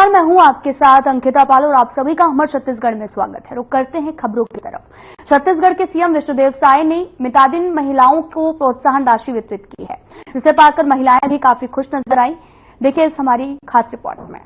नमस्कार, मैं हूं आपके साथ अंकिता पाल और आप सभी का हमारे छत्तीसगढ़ में स्वागत है। रुक करते हैं खबरों की तरफ। छत्तीसगढ़ के सीएम विष्णुदेव साय ने मितादिन महिलाओं को प्रोत्साहन राशि वितरित की है, जिसे पाकर महिलाएं भी काफी खुश नजर आई। देखिए इस हमारी खास रिपोर्ट में।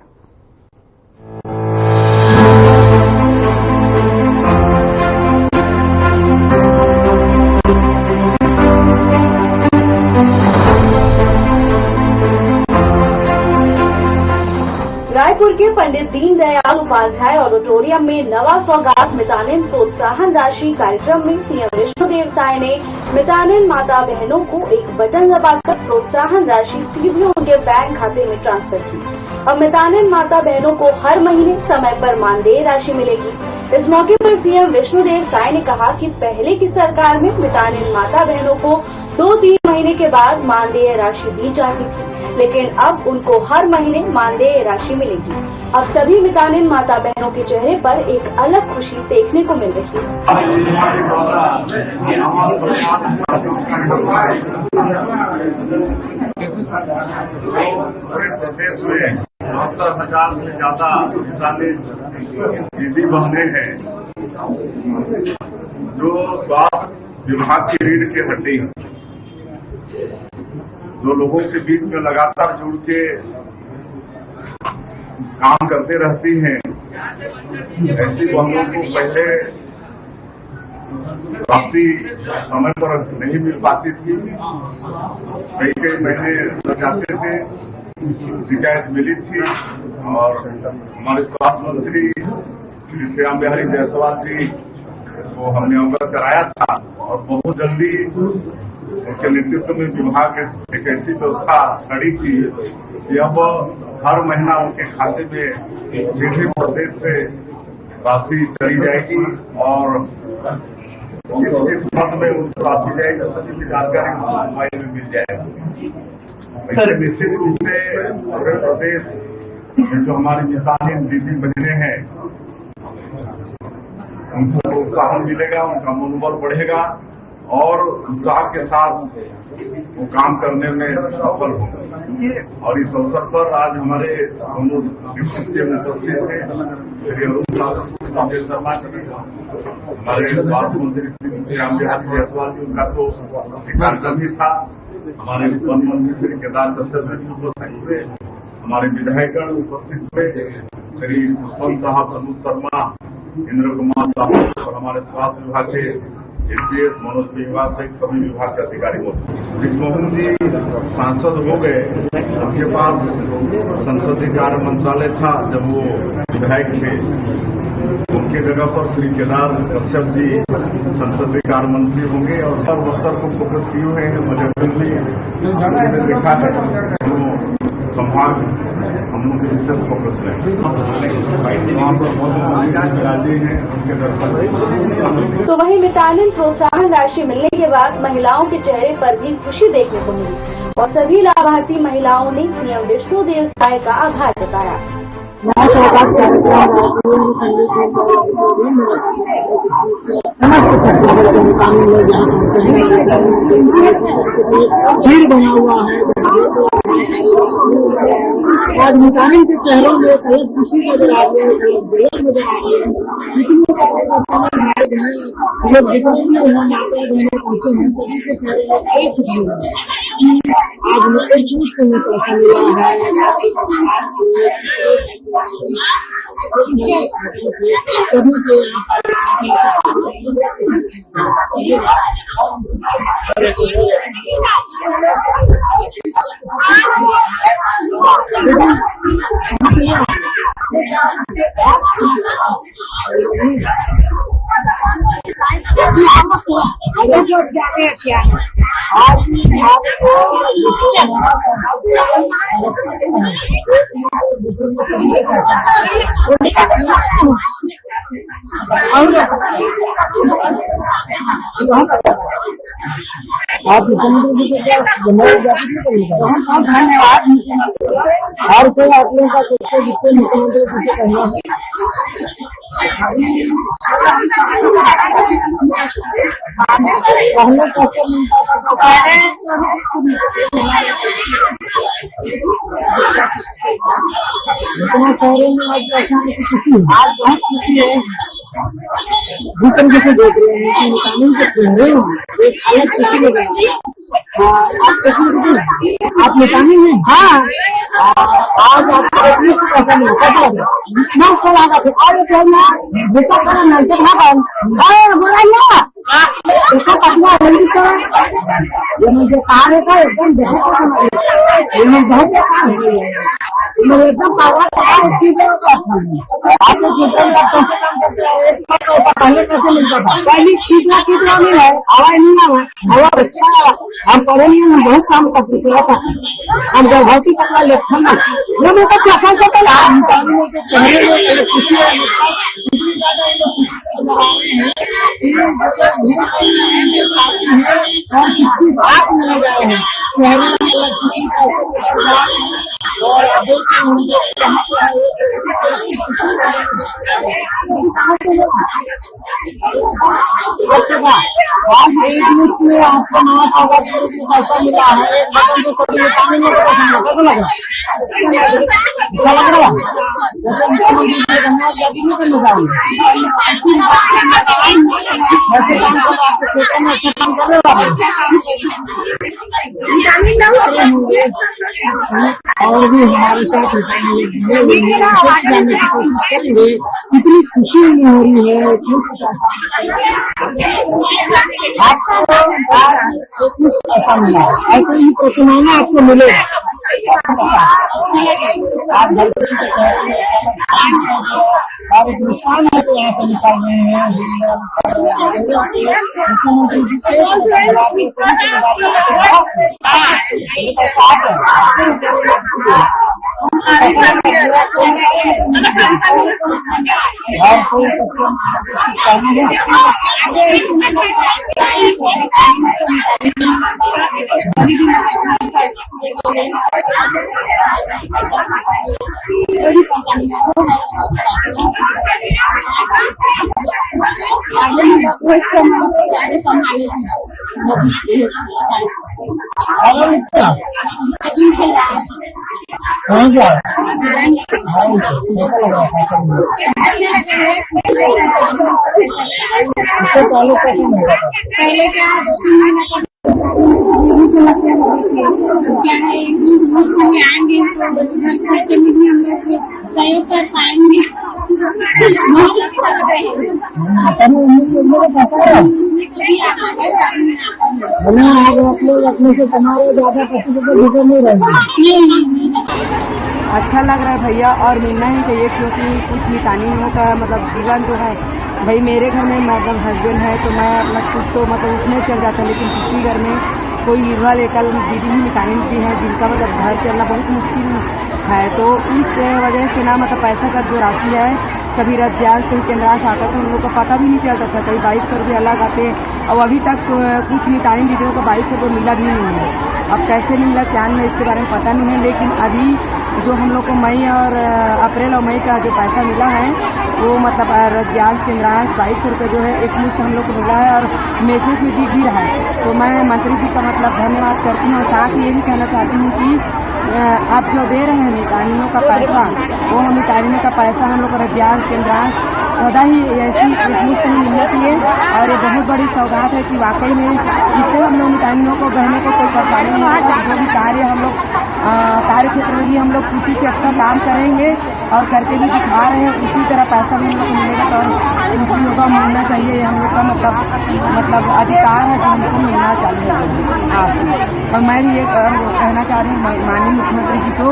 रायपुर के पंडित दीनदयाल उपाध्याय ऑडिटोरियम में नवा सौगात मितानिन प्रोत्साहन राशि कार्यक्रम में सीएम विष्णुदेव साय ने मितानिन माता बहनों को एक बटन दबाकर प्रोत्साहन राशि सीधे उनके बैंक खाते में ट्रांसफर की। अब मितानिन माता बहनों को हर महीने समय पर मानदेय राशि मिलेगी। इस मौके पर सीएम विष्णुदेव साय ने कहा कि पहले की सरकार में मितानिन माता बहनों को 2-3 महीने के बाद मानदेय राशि दी जाती थी, लेकिन अब उनको हर महीने मानदेय राशि मिलेगी। अब सभी मितानिन माता बहनों के चेहरे पर एक अलग खुशी देखने को मिल रही है। पूरे प्रदेश में 72,000 से ज्यादा मितानिन दीदी बहनें हैं जो स्वास्थ्य विभाग की रीढ़ की हड्डी है, जो लोगों के बीच में लगातार जुड़ के काम करते रहती हैं। ऐसी बहनों को पहले राशि समय पर नहीं मिल पाती थी, कई महीने लग जाते थे, शिकायत मिली थी और हमारे स्वास्थ्य मंत्री श्री श्याम बिहारी जायसवाल जी को हमने अवगत कराया था और बहुत जल्दी उनके नेतृत्व में विभाग ने एक ऐसी व्यवस्था खड़ी की कि अब हर महीना उनके खाते में सीधे प्रदेश से राशि चली जाएगी और इस पद में उनको राशि जाएगी, सभी की जानकारी मोबाइल में मिल जाएगी। सर निश्चित रूप से पूरे प्रदेश में जो हमारी मितानिन दीदी बहनें हैं उनको प्रोत्साहन मिलेगा, उनका मनोबल बढ़ेगा और उत्साह के साथ वो काम करने में सफल होंगे। और इस अवसर पर आज हमारे दोनों डिप्टी सीएम उपस्थित हैं, श्री अरुण शर्मा जी, हमारे स्वास्थ्य मंत्री श्री श्याम बिहारी जायसवाल जी, उनका तो कार्यक्रम ही था, हमारे वन मंत्री श्री केदार कश्यप जी उपस्थित हुए, हमारे विधायकगण उपस्थित हुए, श्री पुष्पन साहब, अनुज शर्मा, इंद्र कुमार साहब और हमारे स्वास्थ्य विभाग के एसीएस मनोज बेगवा सहित सभी विभाग के अधिकारी मौजूद। विष्णुमोहन जी सांसद हो गए, उनके पास संसदीय कार्य मंत्रालय था जब वो विधायक थे, उनके जगह पर श्री केदार कश्यप जी संसदीय कार्य मंत्री होंगे और हर बस्तर को फोकस किए हुए हैं। मुझे भी देखा है संभाग हम लोग विशेष फोकस रहेंगे, वहाँ पर राजी हैं उनके दर्शन। तो वहीं मितानिन प्रोत्साहन राशि मिलने के बाद महिलाओं के चेहरे पर भी खुशी देखने को मिली और सभी लाभार्थी महिलाओं ने सीएम विष्णुदेव साय का आभार जताया। भीड़ बना हुआ है आज मितानिन के चेहरों में एक अलग खुशी नजर आ रही है, एक अलग जगह नजर आ रही है। लोग जितने भी यहाँ माता बहने पहुंचे हैं सभी के चेहरे में एक खुशी है। आज मैं एक चीज को मैं पैसा मिला है सभी को क्या है आज आपको आप मुख्यमंत्री जी के पास धन्यवाद और कोई आप लोगों का कुछ जिससे मुख्यमंत्री जी से कहना पहले कैसे मिलता था इतना शहरों में आज परेशान की खुशी आज बहुत खुशी है। जिस तरीके से देख रहे हैं कि कानून के चेहरे एक अलग खुशी लग रही है। आप निकामी हैं? हाँ, आज आपको पैसा नहीं कैसा लग रहा है? और जैसा करा नजर ना कर बोला ऐसा पटना जल्दी करो। ये मुझे कार है का एकदम ये मुझे एकदम पावर चीजें आपको कितना पैसे काम करते हैं पहले कैसे मिलता था? पहले कितना नहीं है हवा नहीं है हवा अच्छा हम पढ़े नहीं बहुत काम करते थे हम गर्भवती कपड़ा लेखन में मेरे को क्या करते थे खुशी और किसी बात नहीं रहे हैं और आज एक मिनट में आपको नया पैसा मिला है एक बटन से कोई निकालने में कैसा लगा अच्छा लग रहा जैसे मुख्यमंत्री से धन्यवाद जाति नहीं करना चाहिए ऐसे काम कर आपके क्षेत्र में अच्छा काम कर रहे और भी हमारे साथ जानने की कोशिश करेंगे कितनी खुशी नहीं हो रही है आपको कुछ ऐसा मिला ऐसे ही प्रतिमाना आपको मिलेगा आप और एक नुकसान है तो यहाँ से निकाल रहे हैं मुख्यमंत्री जी से और कोई पहले क्या क्या है एक दिन आएंगे तो खर्चे में भी हम लोग सहयोग कर पाएंगे आप लोग अपने से कमा रहे ज्यादा किसी को भीतर नहीं रहेंगे। अच्छा लग रहा है भैया और मिलना ही चाहिए क्योंकि कुछ मितानियों का मतलब जीवन जो है भाई मेरे घर में मतलब हस्बैंड है तो मैं अपना कुछ तो मतलब उसमें चल जाता है लेकिन किसी घर में कोई विधवा लेकर दीदी भी मितानी भी है जिनका मतलब घर चलना बहुत मुश्किल है तो इस वजह से ना मतलब पैसा का जो राशि है कभी रज्जाल कहीं केंद्रास आता तो उन लोगों को पता भी नहीं चलता था कहीं 2200 रुपये अलग आते और अभी तक कुछ मितानी दीदियों को 2200 रुपये मिला भी नहीं है। अब कैसे नहीं मिला क्या में इसके बारे में पता नहीं है लेकिन अभी जो हम लोग को मई और अप्रैल और मई का जो पैसा मिला है वो मतलब रज्जाल केंद्रास 2200 रुपये जो है एक मुश्त हम लोग को मिला है और मैसेज में दिख भी रहा है। तो मैं मंत्री जी का मतलब धन्यवाद करती हूँ और साथ ही ये भी कहना चाहती हूँ कि आप जो दे रहे हैं मितानियों का पैसा वो हम मितानियों का पैसा हम लोग को रज्जाल केंद्रास सदा ही ऐसी मुफ्त में मिलना चाहिए और ये बहुत बड़ी सौगात है कि वाकई में इससे हम लोग मितानियों को बहनों को कोई परेशानी नहीं होगा। जो भी कार्य हम लोग कार्य क्षेत्र में भी हम लोग खुशी से अच्छा काम करेंगे और करके भी दिखा रहे हैं उसी तरह पैसा भी हम लोग को मिलेगा तो खुशी होगा मिलना चाहिए ये हम लोग का मतलब अधिकार है जो हमको मिलना चाहिए आपको। और मैं भी ये कहना चाह रही हूँ माननीय मुख्यमंत्री जी को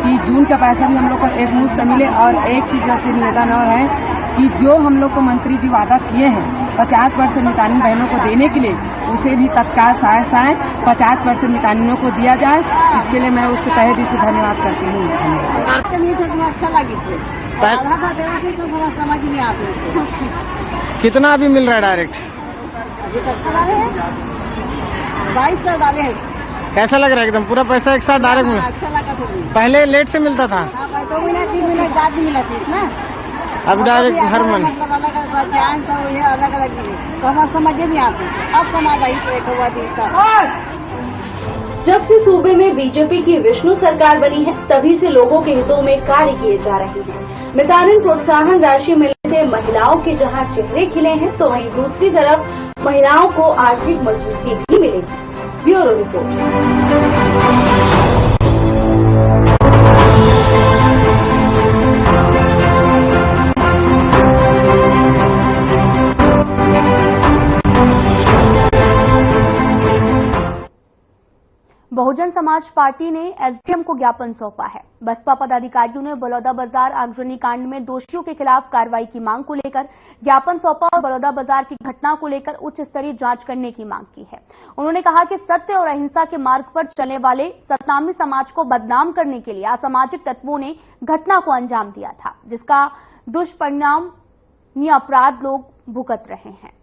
कि जून का पैसा भी हम लोग को एक मुश्त मिले और एक चीज से निवेदन और है कि जो हम लोग को मंत्री जी वादा किए हैं 50% मितानी बहनों को देने के लिए उसे भी तत्काल सहायताएं 50% मितानियों को दिया जाए। इसके लिए मैं उसके तहे दिल से धन्यवाद करती हूँ। अच्छा लगी समझ नहीं आती कितना अभी मिल रहा है डायरेक्ट? अभी तक डाले हैं 2200 डाले हैं। कैसा लग रहा है एकदम पूरा पैसा एक साथ डायरेक्ट मिला? अच्छा लगा तो पहले लेट से मिलता था 2 महीना 3 महीना बाद भी मिला थी ना अब डायरेक्ट हर मन मतलब अलग अलग ध्यान तो ये अलग अलग मिले तो हमारा समझ नहीं आती अब समझ आई तो एक हुआ दिन का जब से सूबे में बीजेपी की विष्णु सरकार बनी है, तभी से लोगों के हितों में कार्य किए जा रहे हैं। मितानिन प्रोत्साहन राशि मिलने से महिलाओं के जहां चेहरे खिले हैं, तो वहीं दूसरी तरफ महिलाओं को आर्थिक मजबूती भी मिलेगी। Bureau report. Bahujan Samaj party ने एसडीएम को ज्ञापन सौंपा है। बसपा पदाधिकारियों ने बलौदाबाजार आगजनी कांड में दोषियों के खिलाफ कार्रवाई की मांग को लेकर ज्ञापन सौंपा और बलौदाबाजार की घटना को लेकर उच्च स्तरीय जांच करने की मांग की है। उन्होंने कहा कि सत्य और अहिंसा के मार्ग पर चलने वाले सतनामी समाज को बदनाम करने के लिए असामाजिक तत्वों ने घटना को अंजाम दिया था, जिसका दुष्परिणाम अपराध लोग भुगत रहे हैं।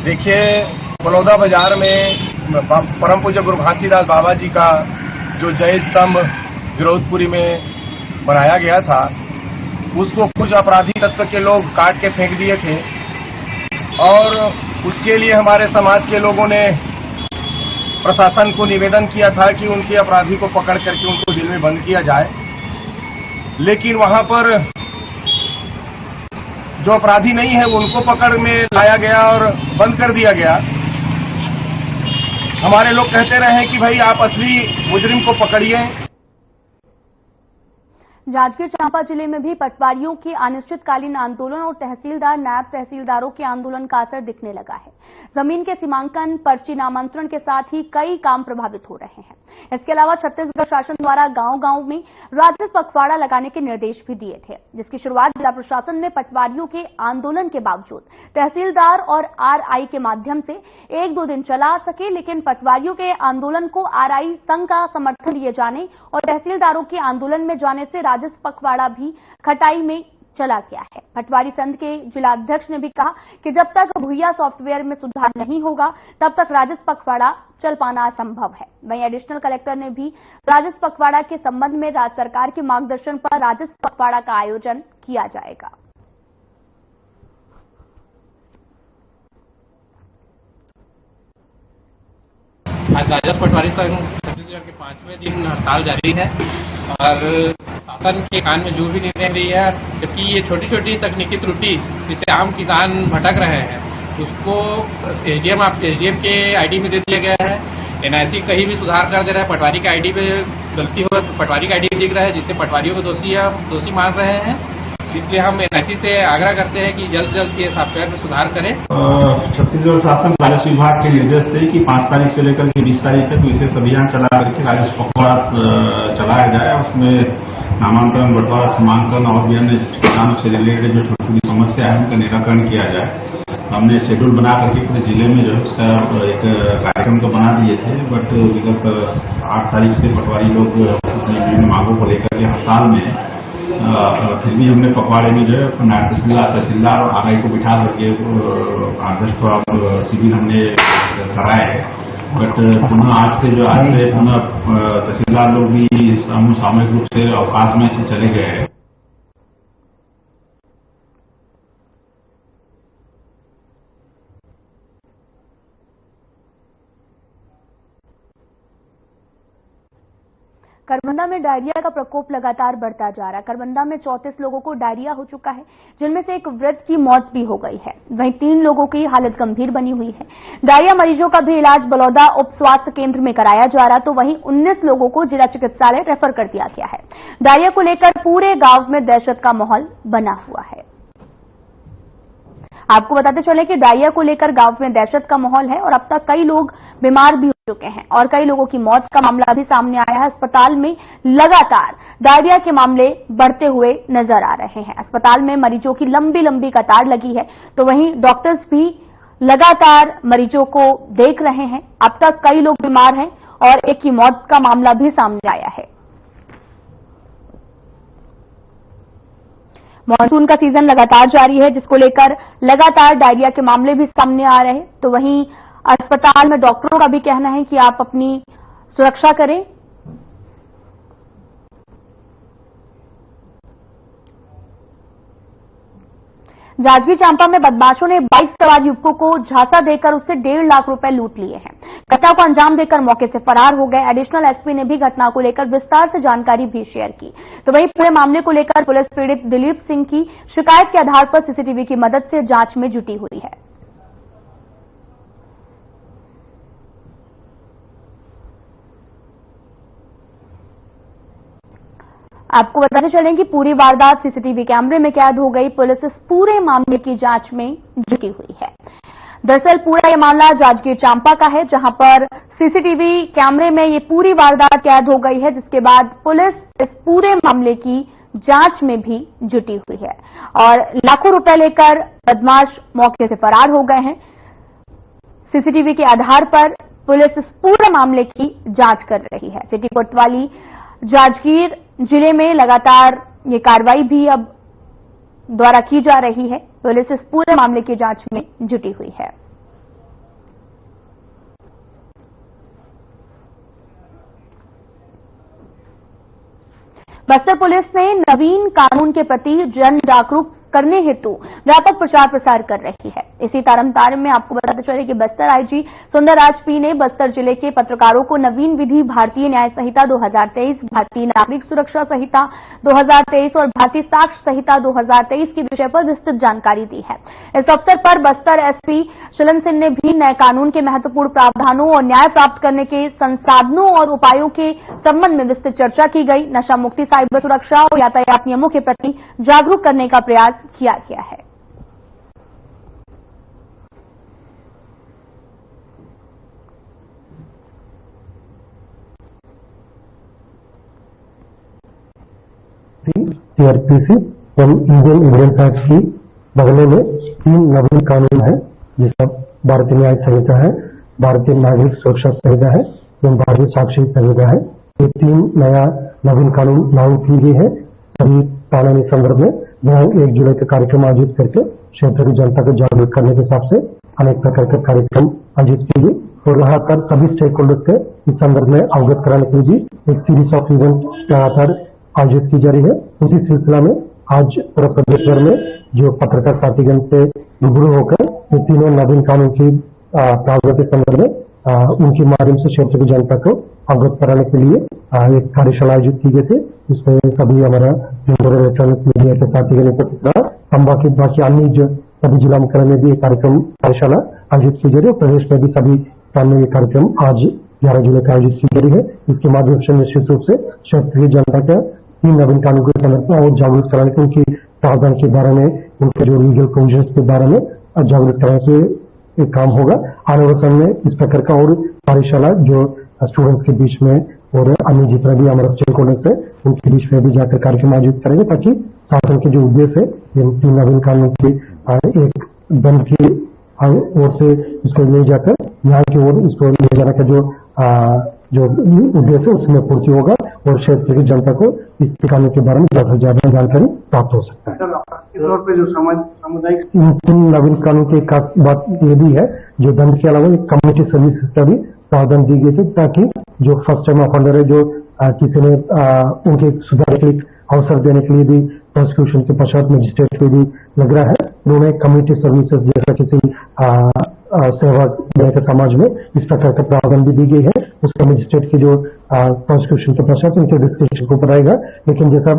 देखिए, बलौदा बाजार में परम पूज्य गुरु घासीदास बाबा जी का जो जय स्तंभ विरोधपुरी में बनाया गया था, उसको कुछ अपराधी तत्व के लोग काट के फेंक दिए थे और उसके लिए हमारे समाज के लोगों ने प्रशासन को निवेदन किया था कि उनके अपराधी को पकड़ करके उनको जेल में बंद किया जाए। लेकिन वहां पर जो अपराधी नहीं है उनको पकड़ में लाया गया और बंद कर दिया गया। हमारे लोग कहते रहे कि भाई आप असली मुजरिम को पकड़िए। जांजगीर चांपा जिले में भी पटवारियों के अनिश्चितकालीन आंदोलन और तहसीलदार नायब तहसीलदारों के आंदोलन का असर दिखने लगा है। जमीन के सीमांकन, पर्ची नामांतरण के साथ ही कई काम प्रभावित हो रहे हैं। इसके अलावा छत्तीसगढ़ शासन द्वारा गांव-गांव में राजस्व पखवाड़ा लगाने के निर्देश भी दिए थे, जिसकी शुरुआत जिला प्रशासन ने पटवारियों के आंदोलन के बावजूद तहसीलदार और आरआई के माध्यम से 1-2 दिन चला सके, लेकिन पटवारियों के आंदोलन को आरआई संघ का समर्थन दिए जाने और तहसीलदारों के आंदोलन में जाने से राजस्व पखवाड़ा भी खटाई में चला गया है। पटवारी संघ के जिलाध्यक्ष ने भी कहा कि जब तक भुइया सॉफ्टवेयर में सुधार नहीं होगा, तब तक राजस्व पखवाड़ा चल पाना असंभव है। वहीं एडिशनल कलेक्टर ने भी राजस्व पखवाड़ा के संबंध में राज्य सरकार के मार्गदर्शन पर राजस्व पखवाड़ा का आयोजन किया जाएगा। आज राजस्व पटवारी संघ छत्तीसगढ़ के 5वें दिन हड़ताल जारी है और शासन के कान में जो भी निर्णय ली है, जबकि ये छोटी छोटी तकनीकी त्रुटि जिससे आम किसान भटक रहे हैं, उसको एसडीएम के आईडी में दे दिया गया है। एनआईसी कहीं भी सुधार कर दे रहा है, पटवारी के आईडी पे गलती हो तो पटवारी का आईडी दिख रहा है, जिससे पटवारियों को दोषी मान रहे हैं। इसलिए हम एनआईसी से आग्रह करते हैं कि जल्द जल्द ये सॉफ्टवेयर में सुधार करें। छत्तीसगढ़ शासन राजस्व विभाग के निर्देश थे कि 5 तारीख से लेकर के 20 तारीख तक विशेष अभियान चला करके राजस्व पखवाड़ा चलाया जाए। उसमें नामांतरण, बंटवारा, सीमांकन और भी अन्य किसानों से रिलेटेड जो छोटी छोटी समस्या है उनका निराकरण किया जाए। हमने शेड्यूल बना करके पूरे जिले में जो है उसका एक कार्यक्रम तो बना दिए थे, बट विगत 8 तारीख से पटवारी लोग अपनी विभिन्न मांगों को लेकर के हड़ताल में, फिर भी हमने पखवाड़े में जो है नायब तहसीलदार और आरआई को बिठा करके आदर्श को शिविर हमने कराए है। बट पुनः आज से पुनः तहसीलदार लोग भी सामूहिक रूप से अवकाश में चले गए हैं। करबंदा में डायरिया का प्रकोप लगातार बढ़ता जा रहा है। करबंदा में 34 लोगों को डायरिया हो चुका है, जिनमें से एक वृद्ध की मौत भी हो गई है। वहीं 3 लोगों की हालत गंभीर बनी हुई है। डायरिया मरीजों का भी इलाज बलौदा उप स्वास्थ्य केंद्र में कराया जा रहा, तो वहीं 19 लोगों को जिला चिकित्सालय रेफर कर दिया गया है। डायरिया को लेकर पूरे गांव में दहशत का माहौल बना हुआ है। आपको बताते चले कि डायरिया को लेकर गांव में दहशत का माहौल है और अब तक कई लोग बीमार भी हो चुके हैं और कई लोगों की मौत का मामला भी सामने आया है। अस्पताल में लगातार डायरिया के मामले बढ़ते हुए नजर आ रहे हैं। अस्पताल में मरीजों की लंबी लंबी कतार लगी है, तो वहीं डॉक्टर्स भी लगातार मरीजों को देख रहे हैं। अब तक कई लोग बीमार हैं और एक की मौत का मामला भी सामने आया है। मॉनसून का सीजन लगातार जारी है, जिसको लेकर लगातार डायरिया के मामले भी सामने आ रहे हैं। तो वहीं अस्पताल में डॉक्टरों का भी कहना है कि आप अपनी सुरक्षा करें। जांजगीर चांपा में बदमाशों ने बाइक सवार युवकों को झांसा देकर उससे 1.5 लाख रुपए लूट लिए हैं। घटना को अंजाम देकर मौके से फरार हो गए। एडिशनल एसपी ने भी घटना को लेकर विस्तार से जानकारी भी शेयर की। तो वहीं पूरे मामले को लेकर पुलिस पीड़ित दिलीप सिंह की शिकायत के आधार पर सीसीटीवी की मदद से जांच में जुटी हुई है। आपको बताते चलें कि पूरी वारदात सीसीटीवी कैमरे में कैद हो गई। पुलिस इस पूरे मामले की जांच में जुटी हुई है। दरअसल पूरा ये मामला जांजगीर चांपा का है, जहां पर सीसीटीवी कैमरे में ये पूरी वारदात कैद हो गई है, जिसके बाद पुलिस इस पूरे मामले की जांच में भी जुटी हुई है और लाखों रुपए लेकर बदमाश मौके से फरार हो गए हैं। सीसीटीवी के आधार पर पुलिस इस पूरे मामले की जांच कर रही है। सिटी कोतवाली जांजगीर जिले में लगातार ये कार्रवाई भी अब द्वारा की जा रही है। पुलिस इस पूरे मामले की जांच में जुटी हुई है। बस्तर पुलिस ने नवीन कानून के प्रति जन जागरूक करने हेतु व्यापक प्रचार प्रसार कर रही है। इसी तारतम्य में आपको बताते चले कि बस्तर आईजी सुंदरराज पी ने बस्तर जिले के पत्रकारों को नवीन विधि भारतीय न्याय संहिता 2023, भारतीय नागरिक सुरक्षा संहिता 2023 और भारतीय साक्ष्य संहिता 2023 के विषय पर विस्तृत जानकारी दी है। इस अवसर पर बस्तर एसपी शलन सिंह ने भी नए कानून के महत्वपूर्ण प्रावधानों और न्याय प्राप्त करने के संसाधनों और उपायों के संबंध में विस्तृत चर्चा की गई। नशा मुक्ति, साइबर सुरक्षा और यातायात नियमों के प्रति जागरूक करने का प्रयास किया गया है। सीआरपीसी एवं इंडियन एविडेंस एक्ट की बगले में 3 नवीन कानून है, जिसका भारतीय न्याय संहिता है, भारतीय नागरिक सुरक्षा संहिता है एवं भारतीय साक्ष्य संहिता है। ये 3 नया नवीन कानून लागू किए गए हैं। सभी कानूनी संदर्भ में यहाँ 1 जुलाई का कार्यक्रम आयोजित करके क्षेत्र की जनता को जागरूक करने के हिसाब से अनेक प्रकार के कार्यक्रम आयोजित किए गए और यहाँ पर सभी स्टेक होल्डर्स के इस संदर्भ में अवगत कराने के लिए एक सीरीज ऑफ इवेंट लगातार आयोजित की जा रही है। उसी सिलसिला में आज पूरे प्रदेश भर में जो पत्रकार साथीगण से रूबरू होकर ये तीनों नवीन कानून की प्रावधान के संदर्भ में उनके माध्यम से क्षेत्र की जनता को अवगत कराने के लिए एक कार्यशाला आयोजित की गई थी। इसमें सभी हमारा इलेक्ट्रॉनिक मीडिया के साथीगण उपस्थित रहा। संभाग के बाकी अन्य जो सभी जिला मुख्यालय में भी एक कार्यशाला आयोजित की जा रही है। प्रदेश में भी सभी स्थान में ये कार्यक्रम आज 11 जुलाई का आयोजित की जा रही है। इसके माध्यम से निश्चित रूप से क्षेत्र की जनता का 3 नवीन कानून के संदर्भ में और जागरूक कराने के उनकी प्रावधान के बारे में, उनके जो लीगल प्रोविजंस के बारे में जागरूक कराने के काम होगा। आने वाले समय में इस प्रकार का और कार्यशाला जो स्टूडेंट्स के बीच में और अन्य जितने भी हमारे स्टेक होल्डर्स है उनके बीच में भी जाकर कार्यक्रम आयोजित करेंगे, ताकि शासन के जो उद्देश्य है इन 3 नवीन कानून की एक दंड की ओर से इसको ले जाकर न्याय की ओर इसको ले जाने का जो उद्देश्य है उसमें पूर्ति होगा और क्षेत्र की जनता को इस कानून के बारे में ज्यादा से ज्यादा जानकारी प्राप्त हो सकता है। इस तौर पे जो सामुदायिक इन 3 नवीन कानून की खास बात ये भी है, जो दंड के अलावा एक कम्युनिटी सर्विसेज का भी प्रावधान दी गई थी, ताकि जो फर्स्ट टाइम ऑफेंडर है, जो किसी ने उनके सुधार के लिए अवसर देने के लिए भी प्रोसिक्यूशन के पश्चात मजिस्ट्रेट को भी लग रहा है। उन्होंने कम्युनिटी सर्विसेज जैसा किसी सेवा देने के समाज में इस प्रकार का प्रावधान भी दी गई है। उसका मजिस्ट्रेट की जो प्रोसिक्यूशन के पश्चात उनके डिस्कशन के ऊपर आएगा, लेकिन जैसा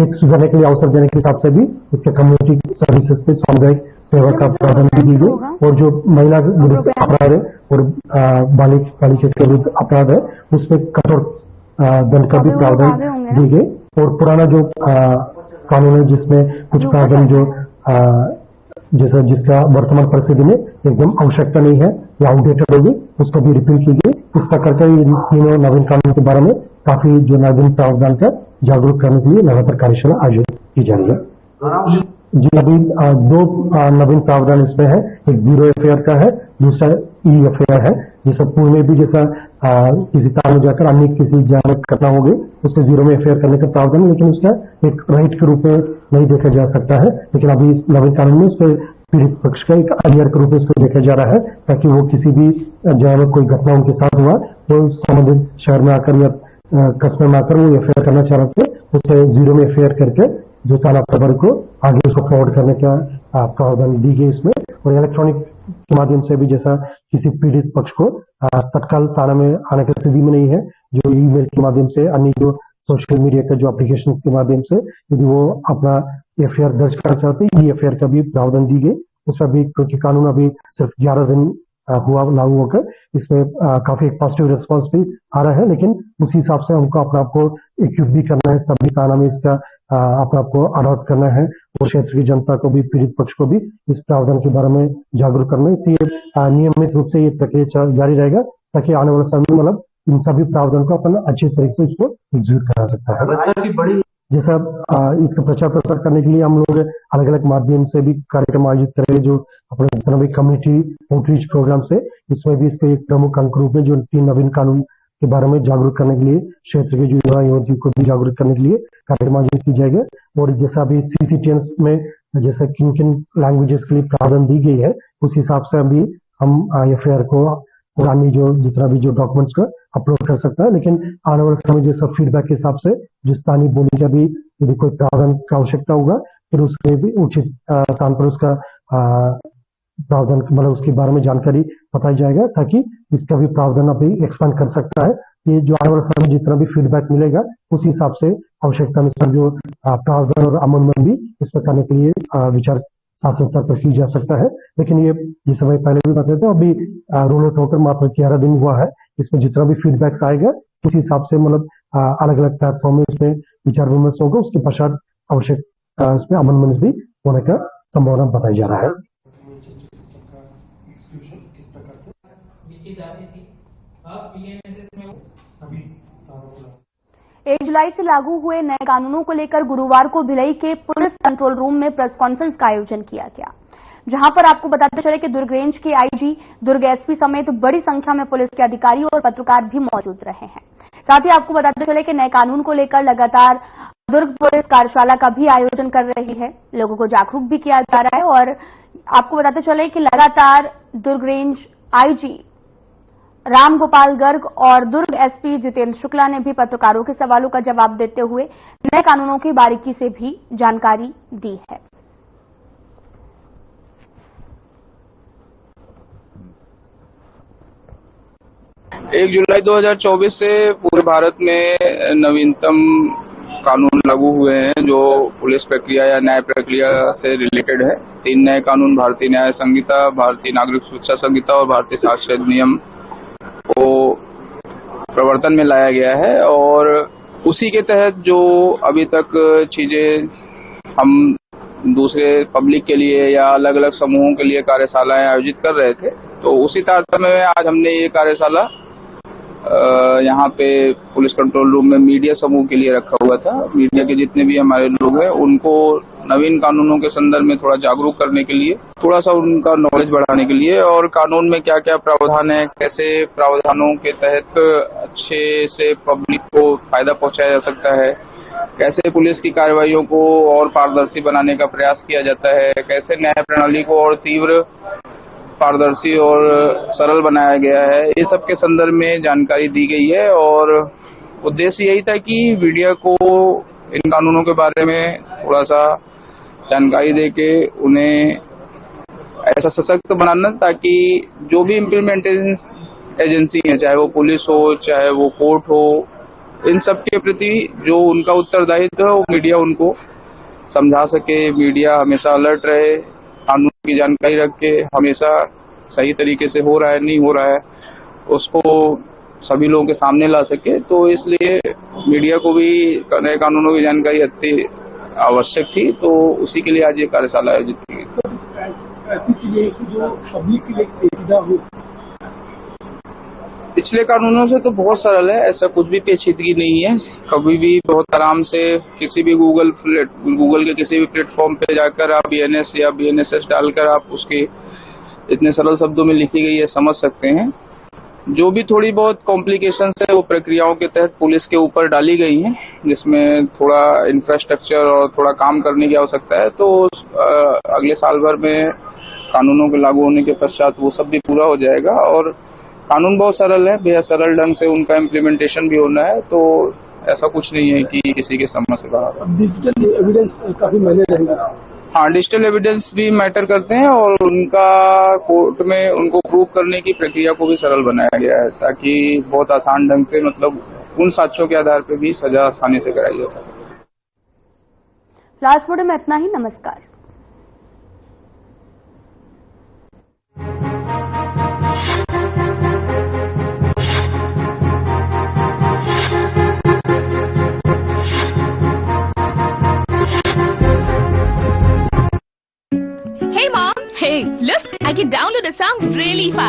एक सुधारने के लिए अवसर देने के हिसाब से भी इसके कम्युनिटी सर्विसेज के सामुदायिक सेवा का प्रावधान भी दी गई और जो महिला विरुद्ध अपराध है और बालिका के विरुद्ध अपराध है उसमें कठोर दंड का भी प्रावधान दी गई। और पुराना जो कानून है जिसमें कुछ प्रावधान जो जैसा जिसका वर्तमान परिस्थिति में एकदम आवश्यकता नहीं है या आउटडेटेड होगी, उसको भी रिपील की गई। इस प्रकार का इन तीनों नवीन कानून के बारे में काफी जो नवीन प्रावधान का जागरूक करने के लिए लगातार कार्यशाला आयोजित की जा रही है। जी अभी 2 नवीन प्रावधान इसमें है, एक 0 एफआईआर का है, दूसरा EFIR है। जिसका पूर्व में भी जैसा किसी तार में जाकर अन्य किसी जगह घटना हो गई उसको 0 में एफआईआर करने का प्रावधान, लेकिन उसका एक राइट के रूप में नहीं देखा जा सकता है। लेकिन अभी इस नवीन कानून में उसको पीड़ित पक्ष का एक अधिकार के रूप में इसको देखा जा रहा है, ताकि वो किसी भी जगह में कोई घटना उनके साथ हुआ तो संबंधित शहर में आकर या कस्बे में आकर वो एफआईआर करना चाह रहे थे, उससे 0 में एफआईआर करके जो थाना खबर को आगे उसको फॉरवर्ड करने का प्रावधान दी गई इसमें। और इलेक्ट्रॉनिक के माध्यम से भी जैसा किसी पीड़ित पक्ष को तत्काल थाना में आने की स्थिति में नहीं है, जो ईमेल के माध्यम से, अन्य जो सोशल मीडिया का जो एप्लीकेशन के माध्यम से यदि वो अपना एफआईआर दर्ज करना चाहते हैं, एफआईआर का भी प्रावधान दी गई। उसमें भी क्योंकि कानून अभी सिर्फ 11 दिन हुआ लागू होकर, इसमें काफी एक पॉजिटिव रिस्पॉन्स भी आ रहा है, लेकिन उसी हिसाब से हमको अपने आप को इक्विप भी करना है, सभी थाना में इसका अपने आप को अडॉप्ट करना है और क्षेत्र की जनता को भी, पीड़ित पक्ष को भी इस प्रावधान के बारे में जागरूक करना है। इसलिए नियमित रूप से ये प्रक्रिया जारी रहेगा ताकि आने वाले समय में मतलब इन सभी प्रावधान को अपन अच्छे तरीके से उसको एग्जीक्यूट करा सकता है। जैसा इसका प्रचार प्रसार करने के लिए हम लोग अलग अलग माध्यम से भी कार्यक्रम आयोजित करेंगे, जो अपने जितना भी कम्युनिटी आउटरीच प्रोग्राम से, इसमें भी इसका एक प्रमुख अंक रूप है जो 3 नवीन कानून के बारे में जागरूक करने के लिए क्षेत्र के जो युवा युवतियों को भी जागरूक करने के लिए कार्यक्रम आयोजित की जाएगा। और जैसा अभी CCTNs में जैसा किन किन लैंग्वेजेस के लिए प्रावधान दी गई है, उस हिसाब से अभी हम एफआईआर को और अन्य जो जितना भी जो डॉक्यूमेंट्स को अपलोड कर सकता है। लेकिन आने वाले समय जैसा फीडबैक के हिसाब से जो स्थानीय बोली का भी यदि कोई प्रावधान की आवश्यकता होगा, फिर उसके भी उचित स्थान पर उसका प्रावधान मतलब उसके बारे में जानकारी बताई जाएगा, ताकि इसका भी प्रावधान अभी एक्सपेंड कर सकता है। ये जो आने वाले समय जितना भी फीडबैक मिलेगा, उस हिसाब से आवश्यकता अनुसार जो प्रावधान और अमेंडमेंट भी इसमें करने के लिए विचार शासन स्तर पर की जा सकता है। लेकिन ये जिस समय पहले भी बताते थे, अभी रोल आउट होकर मात्र 11 दिन हुआ है। इसमें जितना भी फीडबैक्स आएगा, उस हिसाब से मतलब अलग अलग प्लेटफॉर्म में इसमें विचार विमर्श होगा, उसके पश्चात आवश्यक इसमें अमेंडमेंट्स भी होने का संभावना बताई जा रहा है। 1 जुलाई से लागू हुए नए कानूनों को लेकर गुरुवार को भिलाई के पुलिस कंट्रोल रूम में प्रेस कॉन्फ्रेंस का आयोजन किया गया, जहां पर आपको बताते चले कि दुर्ग रेंज के आईजी, दुर्ग एसपी समेत बड़ी संख्या में पुलिस के अधिकारी और पत्रकार भी मौजूद रहे हैं। साथ ही आपको बताते चले कि नए कानून को लेकर लगातार दुर्ग पुलिस कार्यशाला का भी आयोजन कर रही है, लोगों को जागरूक भी किया जा रहा है। और आपको बताते चले कि लगातार दुर्ग रेंज आईजी राम गोपाल गर्ग और दुर्ग एसपी जितेंद्र शुक्ला ने भी पत्रकारों के सवालों का जवाब देते हुए नए कानूनों की बारीकी से भी जानकारी दी है। एक जुलाई 2024 से पूरे भारत में नवीनतम कानून लागू हुए हैं जो पुलिस प्रक्रिया या न्याय प्रक्रिया से रिलेटेड है। 3 नए कानून भारतीय न्याय संहिता, भारतीय नागरिक सुरक्षा संहिता और भारतीय साक्ष्य अधिनियम को प्रवर्तन में लाया गया है। और उसी के तहत जो अभी तक चीजें हम दूसरे पब्लिक के लिए या अलग अलग समूहों के लिए कार्यशालाएं आयोजित कर रहे थे, तो उसी तारतम्य में आज हमने ये कार्यशाला यहाँ पे पुलिस कंट्रोल रूम में मीडिया समूह के लिए रखा हुआ था। मीडिया के जितने भी हमारे लोग हैं, उनको नवीन कानूनों के संदर्भ में थोड़ा जागरूक करने के लिए, थोड़ा सा उनका नॉलेज बढ़ाने के लिए, और कानून में क्या क्या प्रावधान है, कैसे प्रावधानों के तहत अच्छे से पब्लिक को फायदा पहुंचाया जा सकता है, कैसे पुलिस की कार्रवाइयों को और पारदर्शी बनाने का प्रयास किया जाता है, कैसे न्याय प्रणाली को और तीव्र, पारदर्शी और सरल बनाया गया है, ये सब के संदर्भ में जानकारी दी गई है। और उद्देश्य यही था कि मीडिया को इन कानूनों के बारे में थोड़ा सा जानकारी देके उन्हें ऐसा सशक्त बनाना, ताकि जो भी इम्प्लीमेंटेशन एजेंसी है, चाहे वो पुलिस हो, चाहे वो कोर्ट हो, इन सब के प्रति जो उनका उत्तरदायित्व है वो मीडिया उनको समझा सके। मीडिया हमेशा अलर्ट रहे, कानून की जानकारी रख के हमेशा सही तरीके से हो रहा है नहीं हो रहा है उसको सभी लोगों के सामने ला सके। तो इसलिए मीडिया को भी नए कानूनों की जानकारी अति आवश्यक थी, तो उसी के लिए आज ये कार्यशाला आयोजित की गई। ऐसी चीजें जो पब्लिक के लिए पेचीदा हो, पिछले कानूनों से तो बहुत सरल है, ऐसा कुछ भी पेचीदगी नहीं है। कभी भी बहुत आराम से किसी भी गूगल के किसी भी प्लेटफॉर्म पे जाकर आप BNS या BNSS डालकर आप उसके इतने सरल शब्दों में लिखी गई है समझ सकते हैं। जो भी थोड़ी बहुत कॉम्प्लिकेशंस है वो प्रक्रियाओं के तहत पुलिस के ऊपर डाली गई हैं, जिसमें थोड़ा इंफ्रास्ट्रक्चर और थोड़ा काम करने की आवश्यकता है। तो अगले साल भर में कानूनों के लागू होने के पश्चात वो सब भी पूरा हो जाएगा। और कानून बहुत सरल है, बेहद सरल ढंग से उनका इम्प्लीमेंटेशन भी होना है, तो ऐसा कुछ नहीं है कि किसी के समझ से बाहर। डिजिटल एविडेंस काफी मायने रहेगा। हाँ, डिजिटल एविडेंस भी मैटर करते हैं और उनका कोर्ट में उनको प्रूव करने की प्रक्रिया को भी सरल बनाया गया है ताकि बहुत आसान ढंग से मतलब उन साक्ष्यों के आधार पर भी सजा आसानी से कराई जा सके। फ्लैश वीडियो में इतना ही। नमस्कार। Hey mom, hey, look, I can download a song really fast.